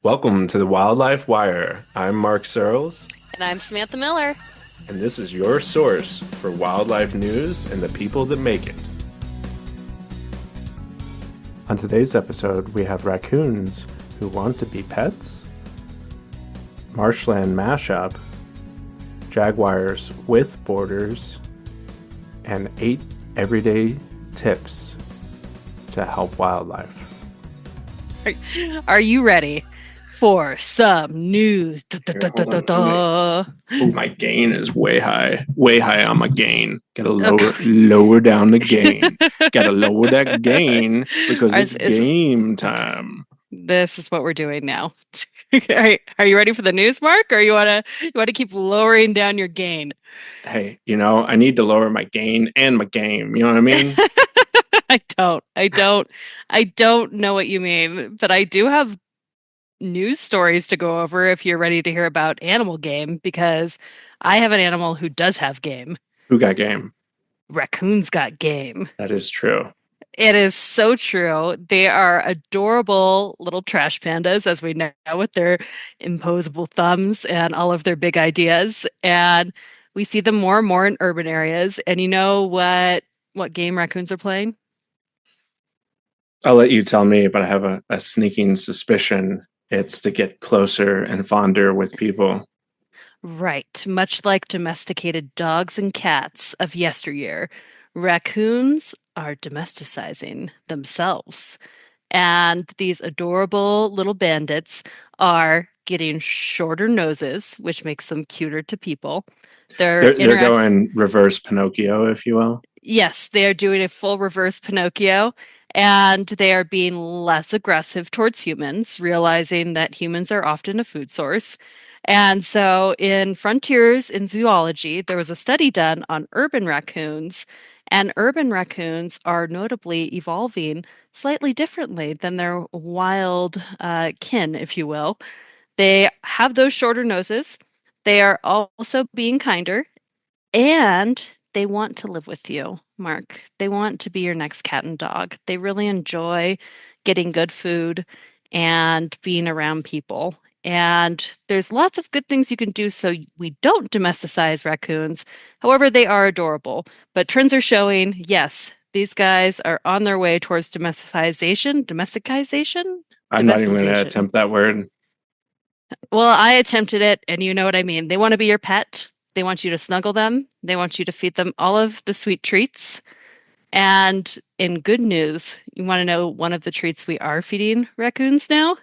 Welcome to the Wildlife Wire. I'm Mark Searles, And I'm Samantha Miller. and this is your source for wildlife news and the people that make it. On today's episode, we have raccoons who want to be pets, Marshland mashup, jaguars with borders, and 8 everyday tips to help wildlife. Are you ready for some news? Hold on. Oh, my gain is way high on my gain. Gotta lower down the gain. Gotta lower that gain because it's game time. This is what we're doing now. Are you ready for the news, Mark? Or you wanna keep lowering down your gain? Hey, I need to lower my gain and my game. You know what I mean? I don't know what you mean, but I do have news stories to go over if you're ready to hear about animal game, because I have an animal who does have game. Who got game? Raccoons got game. That is true. It is so true. They are adorable little trash pandas, as we know, with their imposable thumbs and all of their big ideas. And we see them more and more in urban areas. And you know what game raccoons are playing? I'll let you tell me, but I have a sneaking suspicion it's to get closer and fonder with people. Right. Much like domesticated dogs and cats of yesteryear, raccoons are domesticizing themselves. And these adorable little bandits are getting shorter noses, which makes them cuter to people. They're They're going reverse Pinocchio, if you will. Yes, they are doing a full reverse Pinocchio, and they are being less aggressive towards humans, realizing that humans are often a food source. And so, in Frontiers in Zoology, there was a study done on urban raccoons, and urban raccoons are notably evolving slightly differently than their wild kin, if you will. They have those shorter noses. They are also being kinder, and they want to live with you, Mark. They want to be your next cat and dog. They really enjoy getting good food and being around people. And there's lots of good things you can do so we don't domesticize raccoons. However, they are adorable. But trends are showing, yes, these guys are on their way towards domesticization, I'm not even going to domesticization. attempt that word. Well, I attempted it, and you know what I mean. They want to be your pet. They want you to snuggle them. They want you to feed them all of the sweet treats. And in good news, you want to know one of the treats we are feeding raccoons now?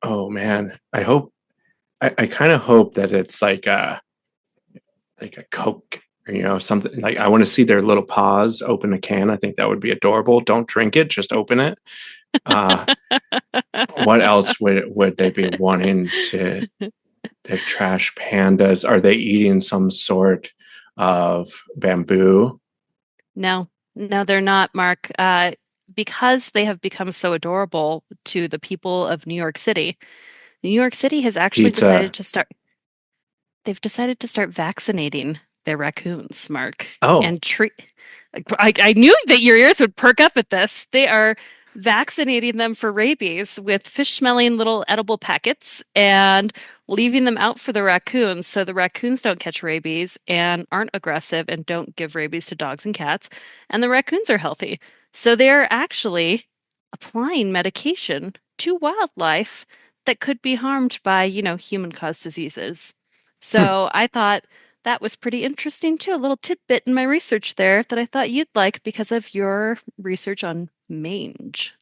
Oh man, I kind of hope that it's like a Coke or something like I want to see their little paws open a can. I think that would be adorable. Don't drink it, just open it. Uh, what else would they be wanting to? They're trash pandas. Are they eating some sort of bamboo? No, no, they're not, Mark. Because they have become so adorable to the people of New York City, New York City has actually Pizza. they've decided to start vaccinating their raccoons, Mark, Oh, and treat. I knew that your ears would perk up at this. They are vaccinating them for rabies with fish-smelling little edible packets and leaving them out for the raccoons so the raccoons don't catch rabies and aren't aggressive and don't give rabies to dogs and cats, and the raccoons are healthy. So they're actually applying medication to wildlife that could be harmed by, human-caused diseases. hmm. So I thought that was pretty interesting too. A little tidbit in my research there that I thought you'd like because of your research on mange.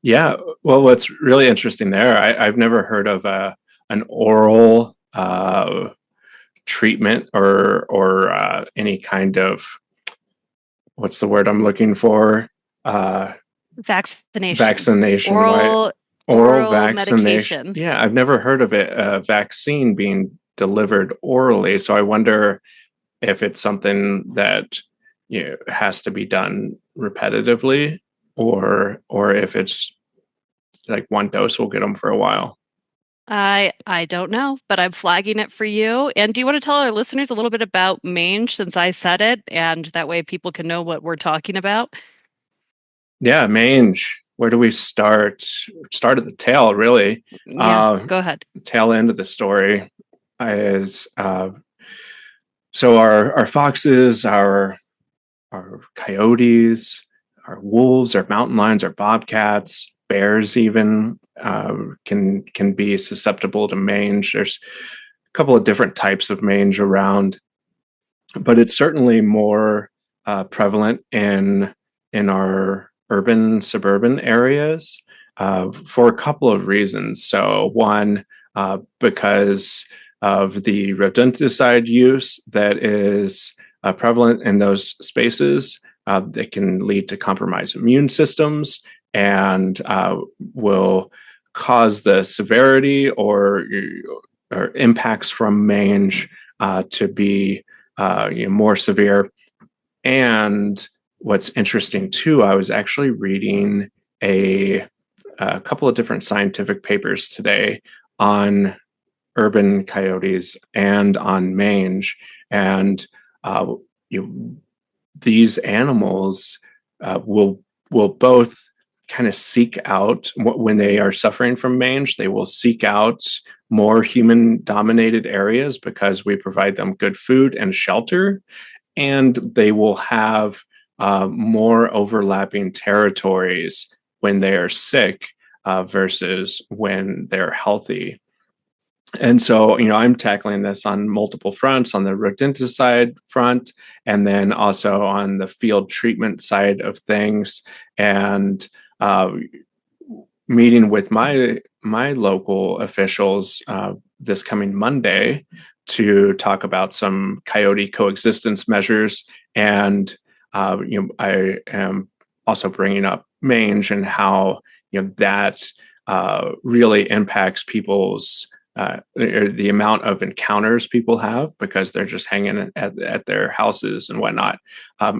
Yeah. Well, what's really interesting there, I've never heard of an oral treatment or any kind of what's the word I'm looking for? Uh, Vaccination. vaccination, right? Oral Oral oral vaccination. medication. Yeah, I've never heard of it, a vaccine being delivered orally. So I wonder if it's something that has to be done repetitively, or if it's like one dose will get them for a while. I don't know, but I'm flagging it for you. And do you want to tell our listeners a little bit about mange since I said it, and that way people can know what we're talking about? Yeah, mange. where do we start? Start at the tail, really. Yeah, Uh, go ahead. Tail end of the story is so our foxes, our coyotes, our wolves, our mountain lions, our bobcats, bears even can be susceptible to mange. There's a couple of different types of mange around, but it's certainly more prevalent in our urban suburban areas for a couple of reasons. So one, because of the rodenticide use that is prevalent in those spaces, that can lead to compromised immune systems and will cause the severity or impacts from mange to be more severe. And what's interesting too, I was actually reading a couple of different scientific papers today on urban coyotes and on mange, and uh, you, these animals will both kind of seek out when they are suffering from mange. They will seek out more human dominated areas because we provide them good food and shelter, and they will have more overlapping territories when they are sick versus when they're healthy. And so, I'm tackling this on multiple fronts, on the rodenticide front, and then also on the field treatment side of things, and uh, meeting with my local officials this coming Monday to talk about some coyote coexistence measures, and I am also bringing up mange and how that really impacts people's the amount of encounters people have because they're just hanging at their houses and whatnot.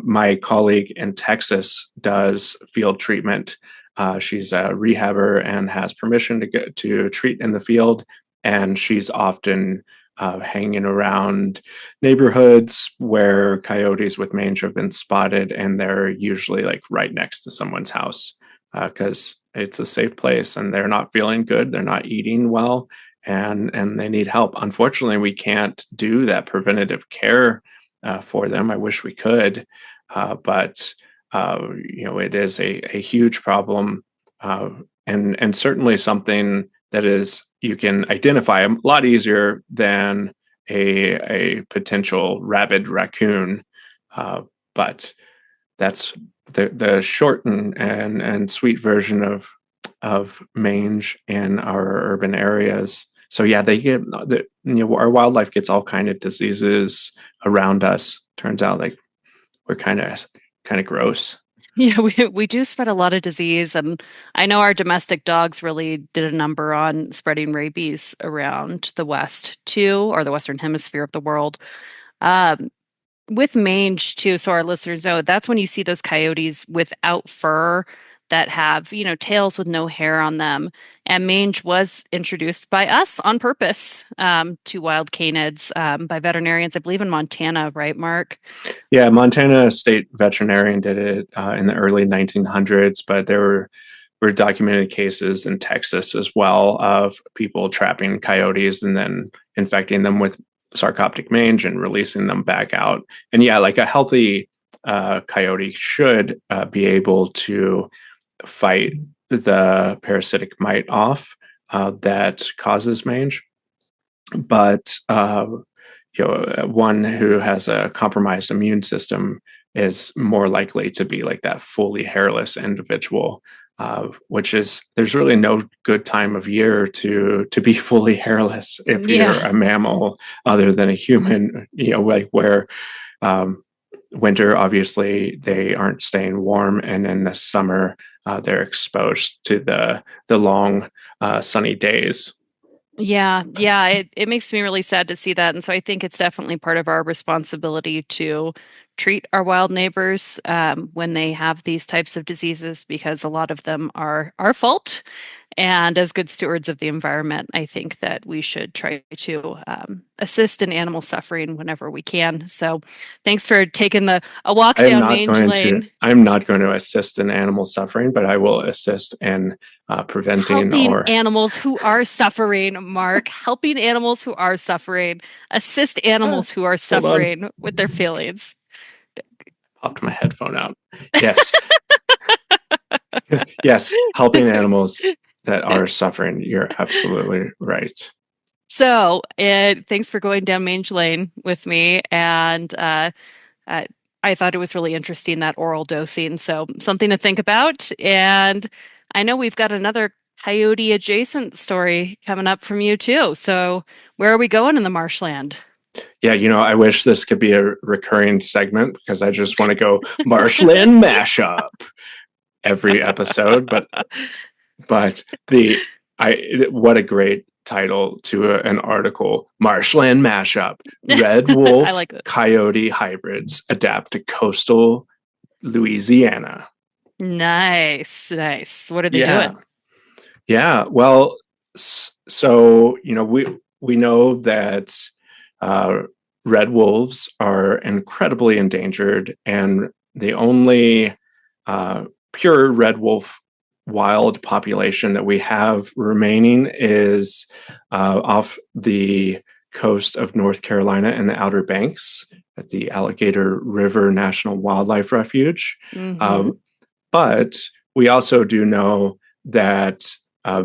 My colleague in Texas does field treatment. She's a rehabber and has permission to get to treat in the field, and she's often hanging around neighborhoods where coyotes with mange have been spotted, and they're usually like right next to someone's house because it's a safe place and they're not feeling good, they're not eating well, and they need help. Unfortunately, we can't do that preventative care for them. I wish we could, but it is a huge problem, and certainly something that is you can identify a lot easier than a potential rabid raccoon. But that's the short and sweet version of mange in our urban areas. So yeah, they get our wildlife gets all kind of diseases around us. Turns out like we're kind of gross. Yeah, we do spread a lot of disease, and I know our domestic dogs really did a number on spreading rabies around the West too, or the Western Hemisphere of the world. Um, with mange too, so our listeners know that's when you see those coyotes without fur that have, tails with no hair on them. And mange was introduced by us on purpose to wild canids by veterinarians, I believe in Montana, right, Mark? Yeah, Montana State Veterinarian did it in the early 1900s, but there were documented cases in Texas as well of people trapping coyotes and then infecting them with sarcoptic mange and releasing them back out. And yeah, like a healthy coyote should be able to fight the parasitic mite off that causes mange, but one who has a compromised immune system is more likely to be like that fully hairless individual, which is there's really no good time of year to be fully hairless if you're Yeah. a mammal other than a human. Like where um, winter obviously they aren't staying warm, and in the summer they're exposed to the long sunny days. Yeah, it makes me really sad to see that. And so I think it's definitely part of our responsibility to treat our wild neighbors when they have these types of diseases because a lot of them are our fault. And as good stewards of the environment, I think that we should try to assist in animal suffering whenever we can. So, thanks for taking a walk down Mange Lane. I'm not going to assist in animal suffering, but I will assist in preventing Helping or animals who are suffering, Mark. Helping animals who are suffering. Assist animals who are hold on, suffering with their feelings. popped my headphone out. Yes, yes, helping animals that are suffering. You're absolutely right. So, thanks for going down Mange Lane with me. And uh, I thought it was really interesting that oral dosing. So, something to think about. And I know we've got another coyote adjacent story coming up from you, too. So, where are we going in the marshland? Yeah, I wish this could be a recurring segment because I just want to go Marshland mashup every episode. But the I what a great title to an article: Marshland mashup. Red I wolf like it. coyote hybrids adapt to coastal Louisiana. Nice, nice. What are they Yeah, doing? yeah. Well, so we know that uh, red wolves are incredibly endangered, and the only uh, pure red wolf wild population that we have remaining is off the coast of North Carolina and the Outer Banks at the Alligator River National Wildlife Refuge. Mm-hmm. Uh, but we also do know that uh,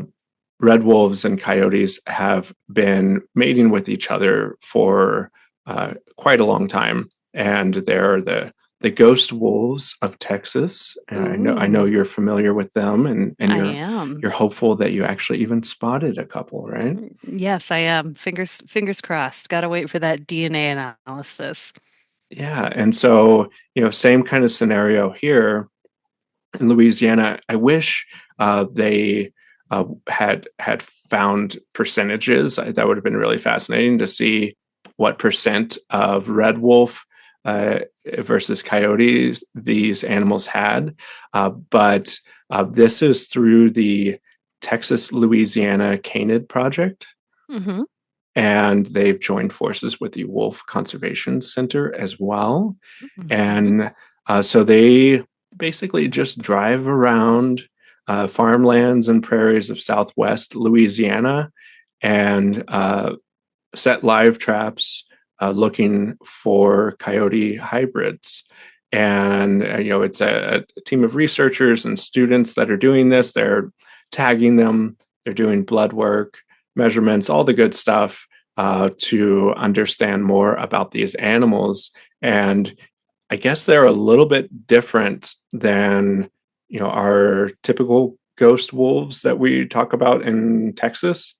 red wolves and coyotes have been mating with each other for quite a long time, and they're the ghost wolves of Texas. And I know Ooh, you're familiar with them, and I you're am. you're hopeful that you actually even spotted a couple, right? Yes, I am. Fingers crossed. Gotta wait for that DNA analysis. Yeah, and so same kind of scenario here in Louisiana. I wish they had found percentages. That would have been really fascinating to see what percent of red wolf versus coyotes these animals had. But this is through the Texas Louisiana Canid Project, Mm-hmm. and they've joined forces with the Wolf Conservation Center as well. Mm-hmm. And so they basically just drive around farmlands and prairies of Southwest Louisiana and set live traps looking for coyote hybrids. And it's a team of researchers and students that are doing this. They're tagging them. They're doing blood work, measurements, all the good stuff to understand more about these animals. And I guess they're a little bit different than our typical ghost wolves that we talk about in Texas,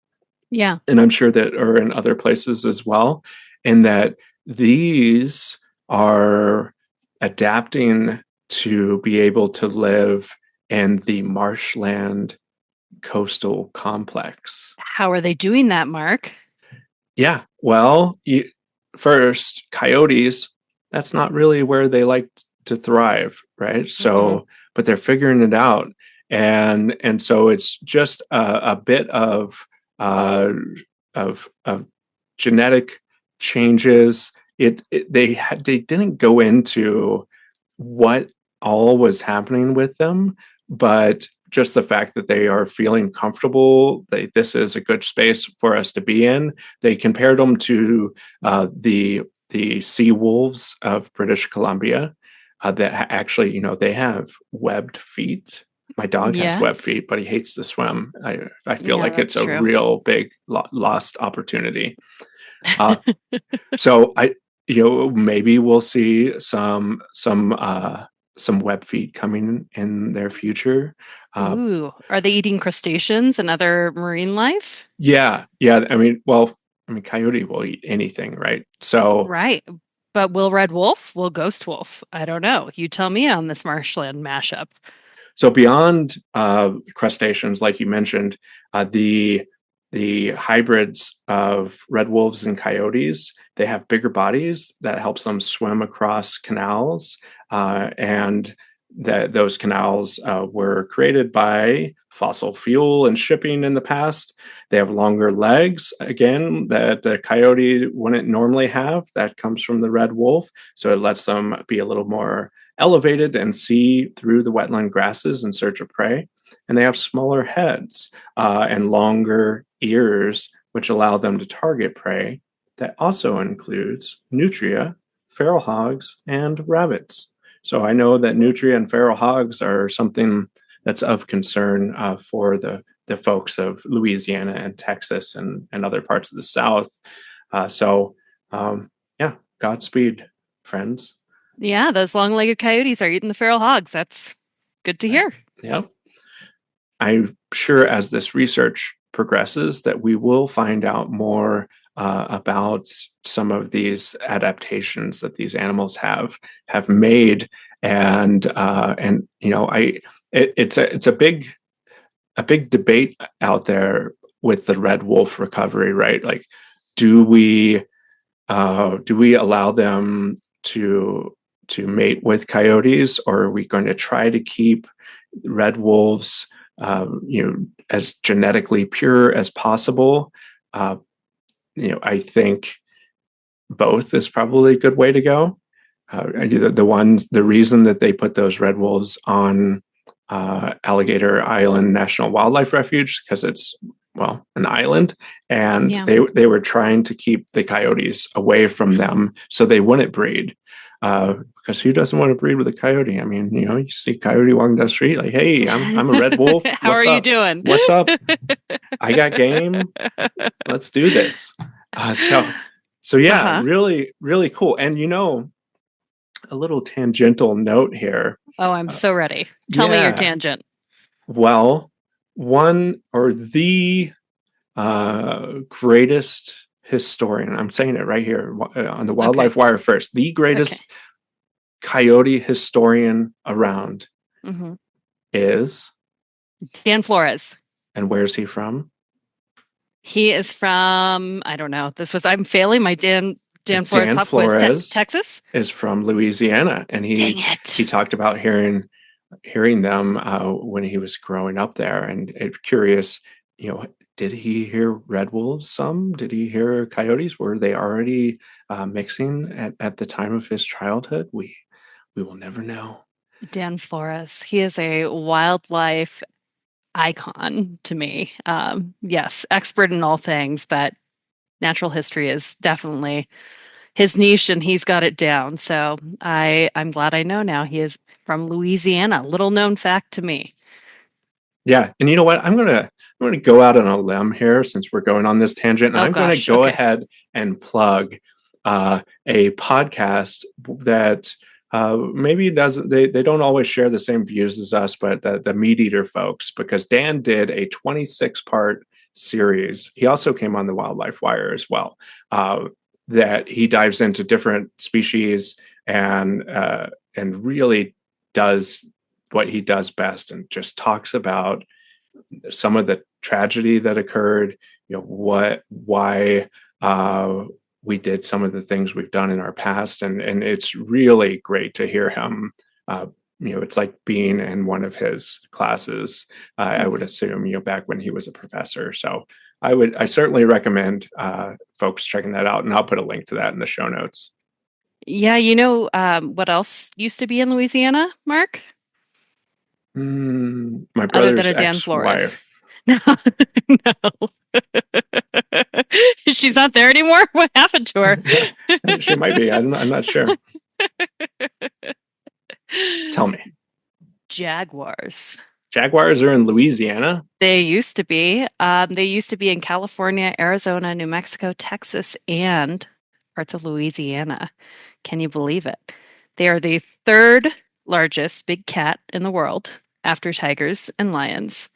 Yeah. and I'm sure that are in other places as well, in that these are adapting to be able to live in the marshland coastal complex. How are they doing that, Mark? Yeah, well, first, coyotes, that's not really where they like to thrive, right? Mm-mm. So, but they're figuring it out. And so it's just a bit uh, of genetic changes. They didn't go into what all was happening with them, but just the fact that they are feeling comfortable, this is a good space for us to be in. They compared them to the sea wolves of British Columbia, that actually, they have webbed feet. My dog has webbed Yes. feet, but he hates to swim. I feel Yeah, like it's that's a true. real big lost opportunity. Uh, so maybe we'll see some web feet coming in their future. Uh, Ooh, are they eating crustaceans and other marine life? yeah, yeah. I mean, coyote will eat anything, right? So Right. But will red wolf? Will ghost wolf? I don't know. You tell me on this marshland mashup. So beyond crustaceans, like you mentioned, the hybrids of red wolves and coyotes, they have bigger bodies that helps them swim across canals, and that those canals were created by fossil fuel and shipping in the past. They have longer legs, again, that the coyote wouldn't normally have. That comes from the red wolf. So it lets them be a little more elevated and see through the wetland grasses in search of prey. And they have smaller heads and longer ears, which allow them to target prey. That also includes nutria, feral hogs, and rabbits. So I know that nutria and feral hogs are something that's of concern for the folks of Louisiana and Texas and other parts of the South. Yeah, Godspeed, friends. Yeah, those long-legged coyotes are eating the feral hogs. That's good to hear. Yeah. I'm sure as this research progresses that we will find out more about some of these adaptations that these animals have made, and you know, it's a big debate out there with the red wolf recovery, right? Like, do we allow them to mate with coyotes, or are we going to try to keep red wolves as genetically pure as possible? I think both is probably a good way to go. The reason that they put those red wolves on Alligator Island National Wildlife Refuge, because it's, well, an island, and Yeah. they were trying to keep the coyotes away from them so they wouldn't breed. Because who doesn't want to breed with a coyote? I mean, you see a coyote walking down the street, like, hey, I'm a red wolf. How are you doing? What's up? I got game. Let's do this. So yeah, really, really cool. And a little tangential note here. Oh, I'm so ready. Tell me your tangent. Well, one or the greatest historian, I'm saying it right here on the Wildlife Wire first, the greatest coyote historian around is Dan Flores. And where's he from? He is from, I don't know. I'm failing my Dan Flores pop quiz. Texas is from Louisiana, and he talked about hearing them when he was growing up there, and curious, did he hear red wolves some? Did he hear coyotes? Were they already mixing at the time of his childhood? We will never know. Dan Flores. He is a wildlife icon to me. Yes, expert in all things, but natural history is definitely his niche, and he's got it down. So I'm glad I know now he is from Louisiana. Little known fact to me. Yeah, and you know what? I'm gonna go out on a limb here since we're going on this tangent, and I'm going to go ahead and plug a podcast that maybe doesn't they don't always share the same views as us, but the Meat Eater folks, because Dan did a 26-part series. He also came on the Wildlife Wire as well. That he dives into different species and really does what he does best, and just talks about some of the tragedy that occurred, why we did some of the things we've done in our past, and it's really great to hear him. It's like being in one of his classes. I would assume, back when he was a professor. So I certainly recommend folks checking that out, and I'll put a link to that in the show notes. Yeah, what else used to be in Louisiana, Mark? My brother's ex-wife. No, no. She's not there anymore? What happened to her? She might be. I'm not sure. Tell me. Jaguars. Jaguars are in Louisiana? They used to be. They used to be in California, Arizona, New Mexico, Texas, and parts of Louisiana. Can you believe it? They are the third largest big cat in the world after tigers and lions.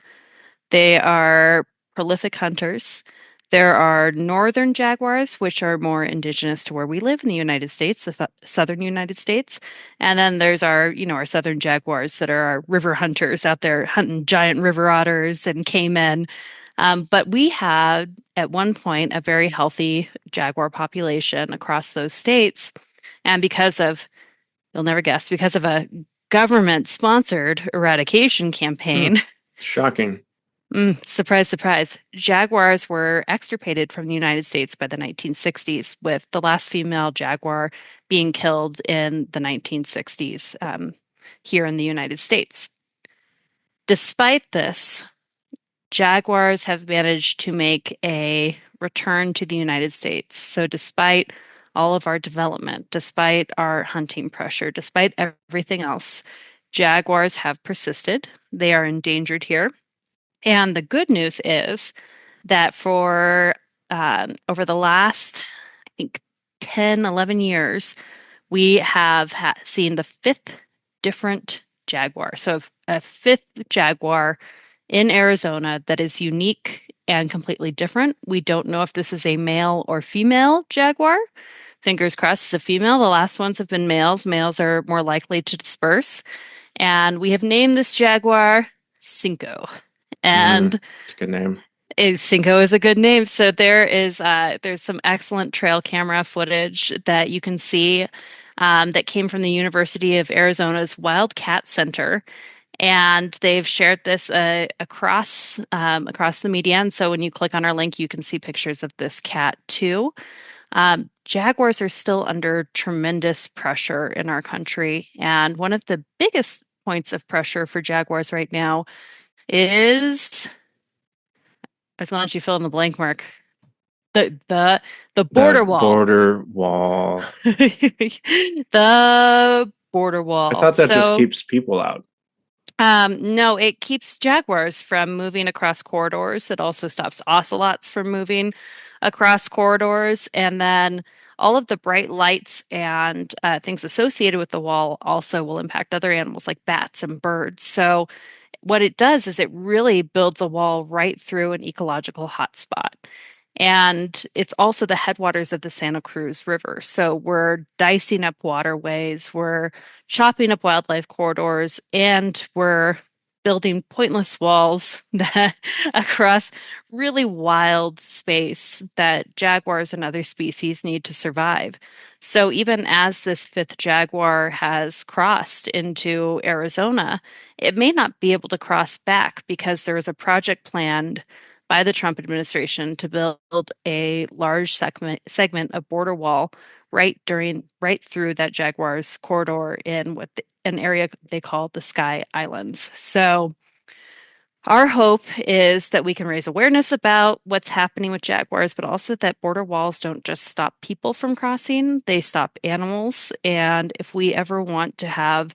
They are prolific hunters. There are northern jaguars, which are more indigenous to where we live in the United States, the southern United States. And then there's our southern jaguars that are our river hunters out there hunting giant river otters and caiman. But we had, at one point, a very healthy jaguar population across those states. And you'll never guess, because of a government-sponsored eradication Hmm. campaign. Shocking. Surprise, surprise. Jaguars were extirpated from the United States by the 1960s, with the last female jaguar being killed in the 1960s here in the United States. Despite this, jaguars have managed to make a return to the United States. So, despite all of our development, despite our hunting pressure, despite everything else, jaguars have persisted. They are endangered here. And the good news is that for over the last, I think, 10, 11 years, we have seen the fifth different jaguar. So a fifth jaguar in Arizona that is unique and completely different. We don't know if this is a male or female jaguar. Fingers crossed it's a female. The last ones have been males. Males are more likely to disperse. And we have named this jaguar Cinco. Mm, And it's a good name. Cinco is a good name. So there's some excellent trail camera footage that you can see that came from the University of Arizona's Wildcat Center, and they've shared this across the media. And so when you click on our link, you can see pictures of this cat too. Jaguars are still under tremendous pressure in our country, and one of the biggest points of pressure for jaguars right now is I was going to let you fill in the blank, Mark. The The border wall. border wall. The border I wall. thought that just So, keeps people out. no, it keeps jaguars from moving across corridors. It also stops ocelots from moving across corridors. And then all of the bright lights and things associated with the wall also will impact other animals like bats and birds. So, what it does is it really builds a wall right through an ecological hotspot. And it's also the headwaters of the Santa Cruz River. So we're dicing up waterways, we're chopping up wildlife corridors, and we're building pointless walls that across really wild space that jaguars and other species need to survive. So even as this fifth jaguar has crossed into Arizona, it may not be able to cross back because there is a project planned by the Trump administration to build a large segment of border wall right through that Jaguars corridor in an area they call the Sky Islands. So our hope is that we can raise awareness about what's happening with jaguars, but also that border walls don't just stop people from crossing, they stop animals. And if we ever want to have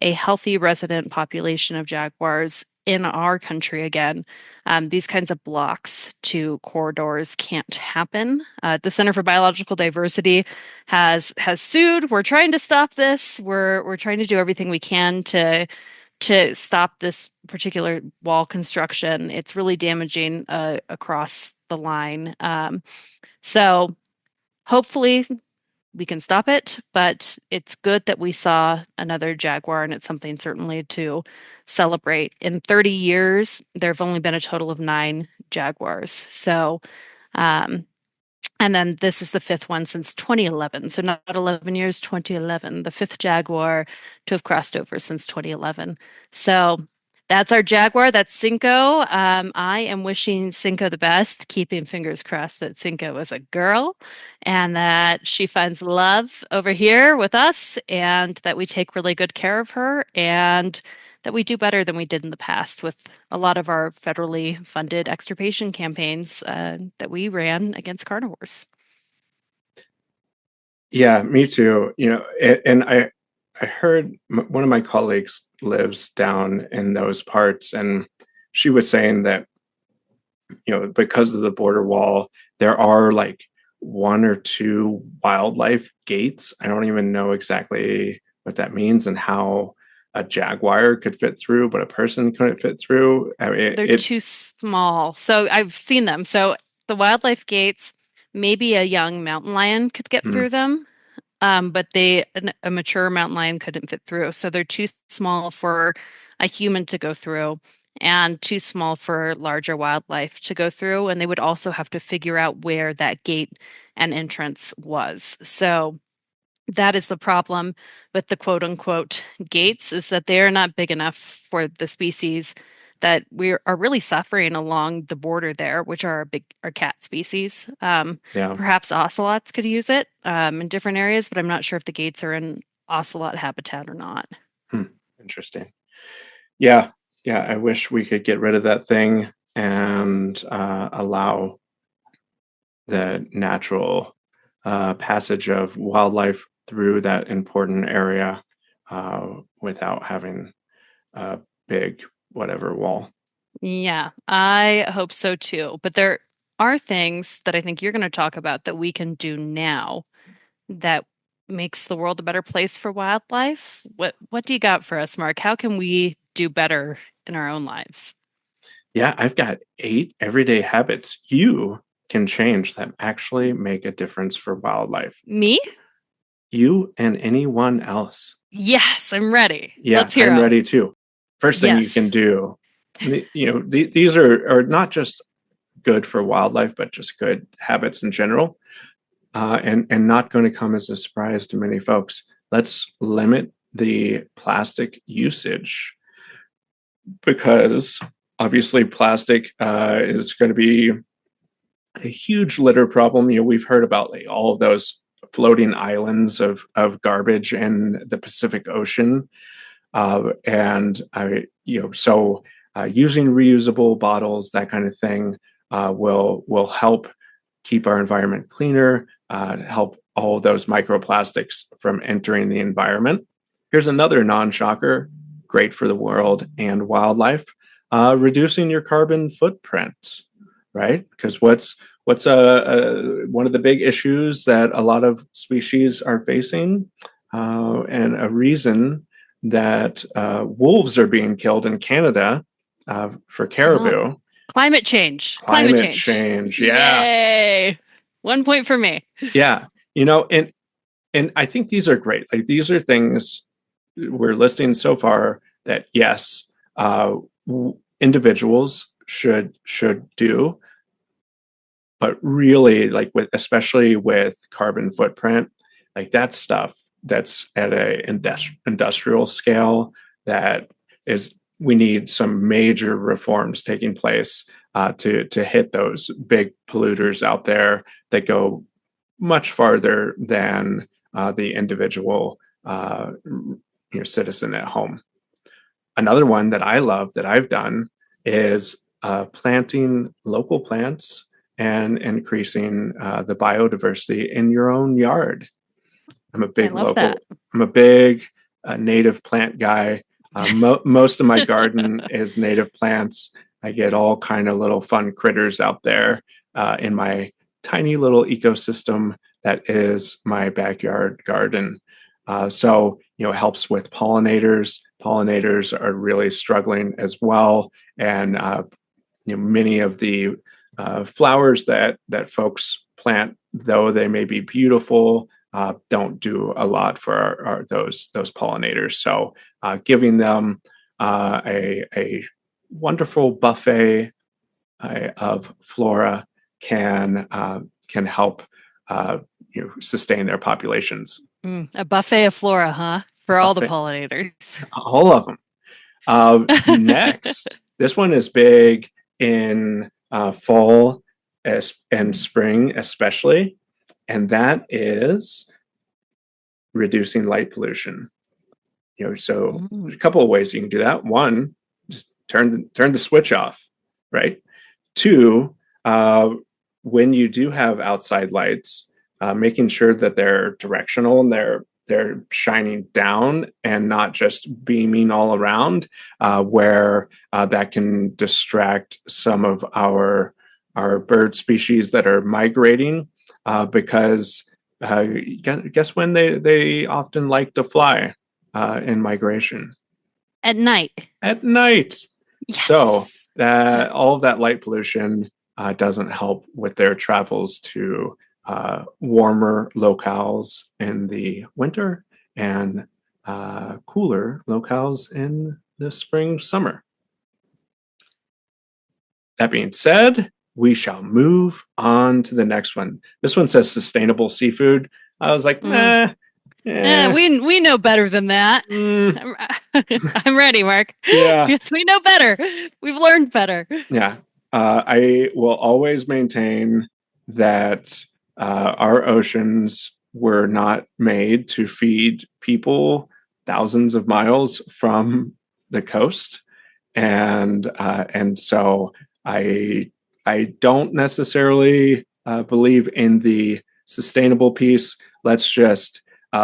a healthy resident population of jaguars in our country again, these kinds of blocks to corridors can't happen. The Center for Biological Diversity has sued. We're trying to stop this. We're trying to do everything we can to stop this particular wall construction. It's really damaging across the line. So hopefully we can stop it, but it's good that we saw another jaguar, and it's something certainly to celebrate. In 30 years, there have only been a total of 9 jaguars. So, um, and then this is the fifth one since 2011. So not 11 years, 2011, the fifth jaguar to have crossed over since 2011. So that's our jaguar. That's Cinco. I am wishing Cinco the best, keeping fingers crossed that Cinco is a girl and that she finds love over here with us and that we take really good care of her and that we do better than we did in the past with a lot of our federally funded extirpation campaigns that we ran against carnivores. Yeah, me too. And I heard one of my colleagues lives down in those parts, and she was saying that because of the border wall, there are like one or two wildlife gates. I don't even know exactly what that means and how a jaguar could fit through, but a person couldn't fit through. I mean, They're too small. So I've seen them. So the wildlife gates, maybe a young mountain lion could get mm, through them. But a mature mountain lion couldn't fit through. So they're too small for a human to go through and too small for larger wildlife to go through. And they would also have to figure out where that gate and entrance was. So That is the problem with the quote unquote gates, is that they are not big enough for the species that we are really suffering along the border there, which are our cat species. Yeah. Perhaps ocelots could use it in different areas, but I'm not sure if the gates are in ocelot habitat or not. Hmm. Interesting. Yeah. Yeah. I wish we could get rid of that thing and allow the natural passage of wildlife through that important area without having a big whatever wall. Yeah, I hope so too. But there are things that I think you're going to talk about that we can do now that makes the world a better place for wildlife. What do you got for us, Mark? How can we do better in our own lives? Yeah, I've got 8 everyday habits you can change that actually make a difference for wildlife. Me? You and anyone else. Yes, I'm ready. Yeah, Let's hear I'm them. ready too. First thing you can Yes. do, these are not just good for wildlife, but just good habits in general, and not going to come as a surprise to many folks. Let's limit the plastic usage because obviously plastic is going to be a huge litter problem. We've heard about like all of those floating islands of garbage in the Pacific Ocean, and I, so using reusable bottles, that kind of thing, will help keep our environment cleaner, help all those microplastics from entering the environment. Here's another non-shocker, great for the world and wildlife: reducing your carbon footprint. Right? Because one of the big issues that a lot of species are facing, and a reason that wolves are being killed in Canada for Oh, caribou. climate change. Climate Climate change. change, yeah, Yay. 1 point for me. yeah. And I think these are great. Like these are things we're listing so far that yes, individuals should do, but really like with especially with carbon footprint, like that's stuff that's at a industrial scale that is we need some major reforms taking place to hit those big polluters out there that go much farther than the individual citizen at home. Another one that I love that I've done is planting local plants and increasing the biodiversity in your own yard. I'm a I big love that. local, I'm a big native plant guy. Most of my garden is native plants. I get all kind of little fun critters out there in my tiny little ecosystem that is my backyard garden. It helps with pollinators. Pollinators are really struggling as well, and many of the flowers that folks plant, though they may be beautiful, don't do a lot for those pollinators. So giving them a wonderful buffet of flora can help sustain their populations. A buffet of flora, huh? For all the Buffet, pollinators. all of them. Next, this one is big in fall and spring, especially, and that is reducing light pollution. So there's Mm. a couple of ways you can do that. One, just turn the switch off, right? Two, when you do have outside lights, making sure that they're directional and they're shining down and not just beaming all around, where that can distract some of our bird species that are migrating, because guess when they often like to fly in migration At night. at night. So Yes. that all of that light pollution doesn't help with their travels to warmer locales in the winter and cooler locales in the spring, summer. That being said, we shall move on to the next one. This one says sustainable seafood. I was like, Mm. nah, Eh, We know better than that. mm, I'm, I'm ready, Mark. yeah, Yes, we know better. We've learned better. yeah. I will always maintain that our oceans were not made to feed people thousands of miles from the coast, and so I I don't necessarily believe in the sustainable piece. Let's just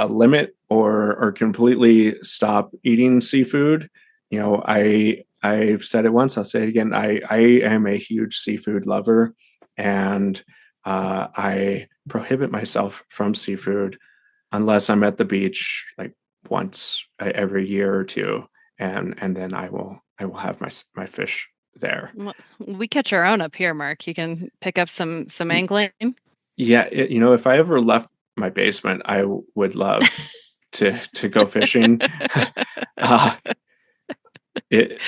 limit or completely stop eating seafood. I've said it once. I'll say it again. I am a huge seafood lover, and I prohibit myself from seafood unless I'm at the beach like once every year or two, and then I will have my fish there. Well, we catch our own up here, Mark. You can pick up some angling. Yeah, if I ever left my basement, I would love to go fishing. uh, it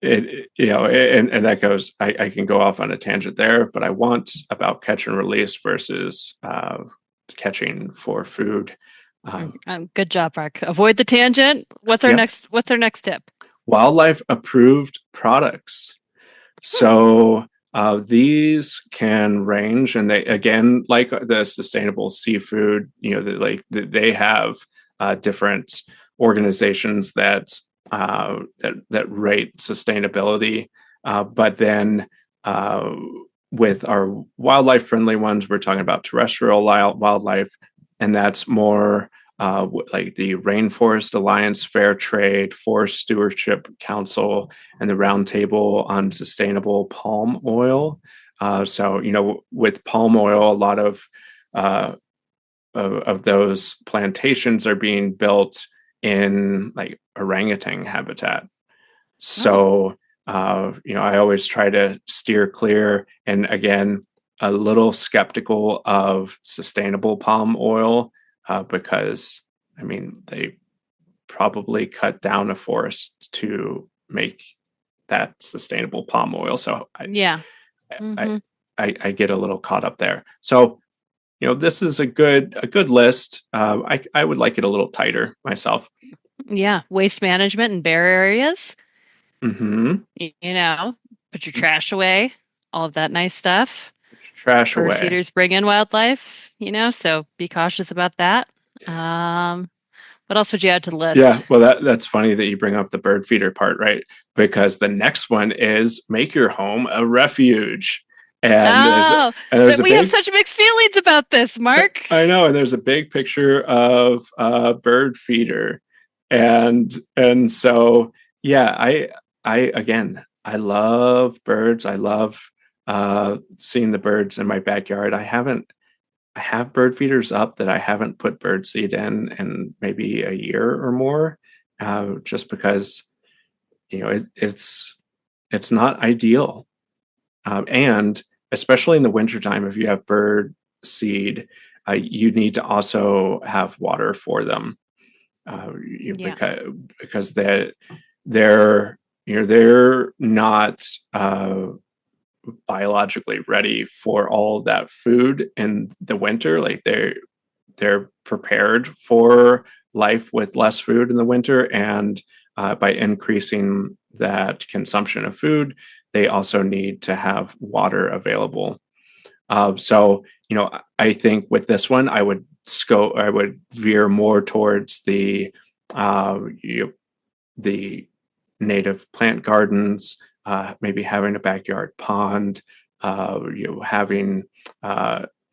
and that goes. I can go off on a tangent there, but I want about catch and release versus catching for food. Um, Good job, Mark. Avoid the tangent. yep, What's our next tip? wildlife approved products. So these can range, and they again, like the sustainable seafood, they have different organizations that rate sustainability, but then uh, with our wildlife friendly ones, we're talking about terrestrial wildlife, and that's more like the Rainforest Alliance, Fair Trade, Forest Stewardship Council, and the Roundtable on Sustainable Palm Oil. So, with palm oil, a lot uh, of those plantations are being built in like orangutan habitat. Oh, So, I always try to steer clear. And again, a little skeptical of sustainable palm oil because, I mean, they probably cut down a forest to make that sustainable palm oil. So yeah. I, Hmm. I get a little caught up there. So, this is a good list. I would like it a little tighter myself. Yeah. Waste management in bear areas. Mm-hmm. You know, put your trash away, all of that nice stuff. Trash Bird away. feeders bring in wildlife, so be cautious about that. What else would you add to the Yeah, list? well, that's funny that you bring up the bird feeder part, right? Because the next one is make your home a refuge, and there's Oh, and there's that a we have big. such mixed feelings about this, Mark. I know, and there's a big picture of a bird feeder, and so yeah, I again, I love birds. I love seeing the birds in my backyard. I have bird feeders up that I haven't put bird seed in maybe a year or more, just because it's not ideal, and especially in the wintertime, if you have bird seed, you need to also have water for them, Yeah, because they're they're not biologically ready for all that food in the winter. Like they're prepared for life with less food in the winter, and by increasing that consumption of food, they also need to have water available. So, I think with this one, I would veer more towards the native plant gardens, maybe having a backyard pond, having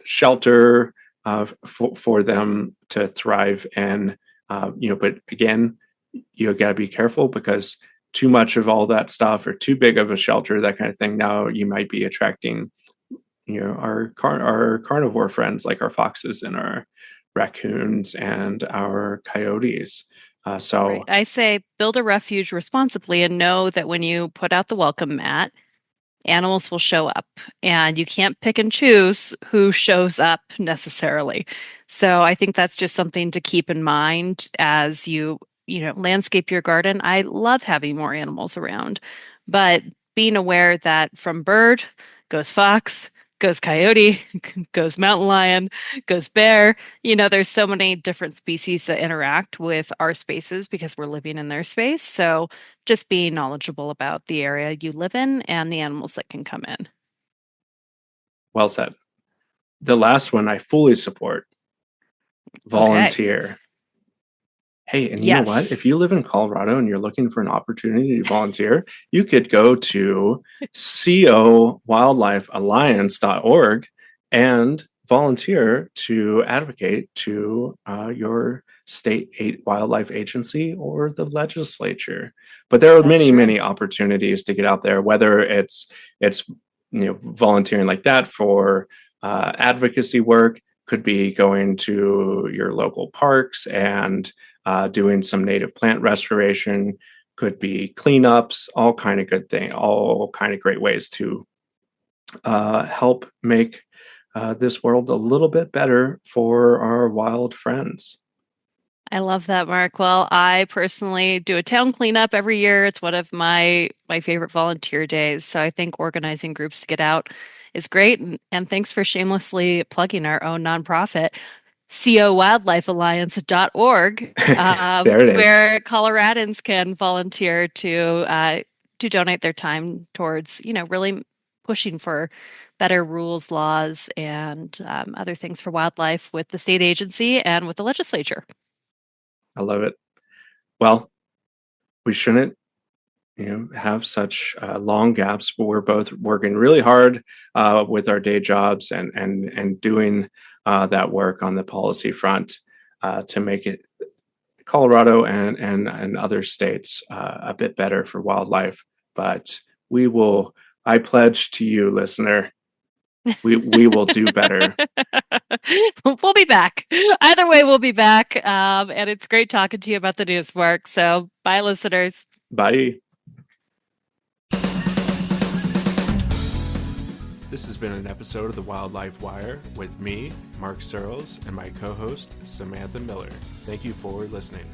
shelter for them to thrive in. But again, you got to be careful because too much of all that stuff or too big of a shelter, that kind of thing. Now you might be attracting, our carnivore friends like our foxes and our raccoons and our coyotes. right. So I say build a refuge responsibly and know that when you put out the welcome mat, animals will show up, and you can't pick and choose who shows up necessarily. So I think that's just something to keep in mind as you landscape your garden. I love having more animals around, but being aware that from bird goes fox, goes coyote, goes mountain lion, goes bear. There's so many different species that interact with our spaces because we're living in their space. So just being knowledgeable about the area you live in and the animals that can come in. Well said. The last one I fully support. Okay. Volunteer. Hey, and you know what? Yes. If you live in Colorado and you're looking for an opportunity to volunteer, you could go to cowildlifealliance.org and volunteer to advocate to your state wildlife agency or the legislature. But there are That's many, true. many opportunities to get out there, whether it's volunteering like that for advocacy work, could be going to your local parks and doing some native plant restoration, could be cleanups, all kind of good thing, all kind of great ways to help make this world a little bit better for our wild friends. I love that, Mark. Well, I personally do a town cleanup every year. It's one of my favorite volunteer days. So I think organizing groups to get out is great. And thanks for shamelessly plugging our own nonprofit, cowildlifealliance.org, There it is. where Coloradans can volunteer to donate their time towards, really pushing for better rules, laws, and other things for wildlife with the state agency and with the legislature. I love it. Well, we shouldn't have such long gaps, but we're both working really hard with our day jobs and doing that work on the policy front to make it Colorado and other states a bit better for wildlife. But we will. I pledge to you, listener, we will do better. We'll be back. Either way, we'll be back. And it's great talking to you about the news, Mark. So bye, listeners. Bye. This has been an episode of the Wildlife Wire with me, Mark Searles, and my co-host, Samantha Miller. Thank you for listening.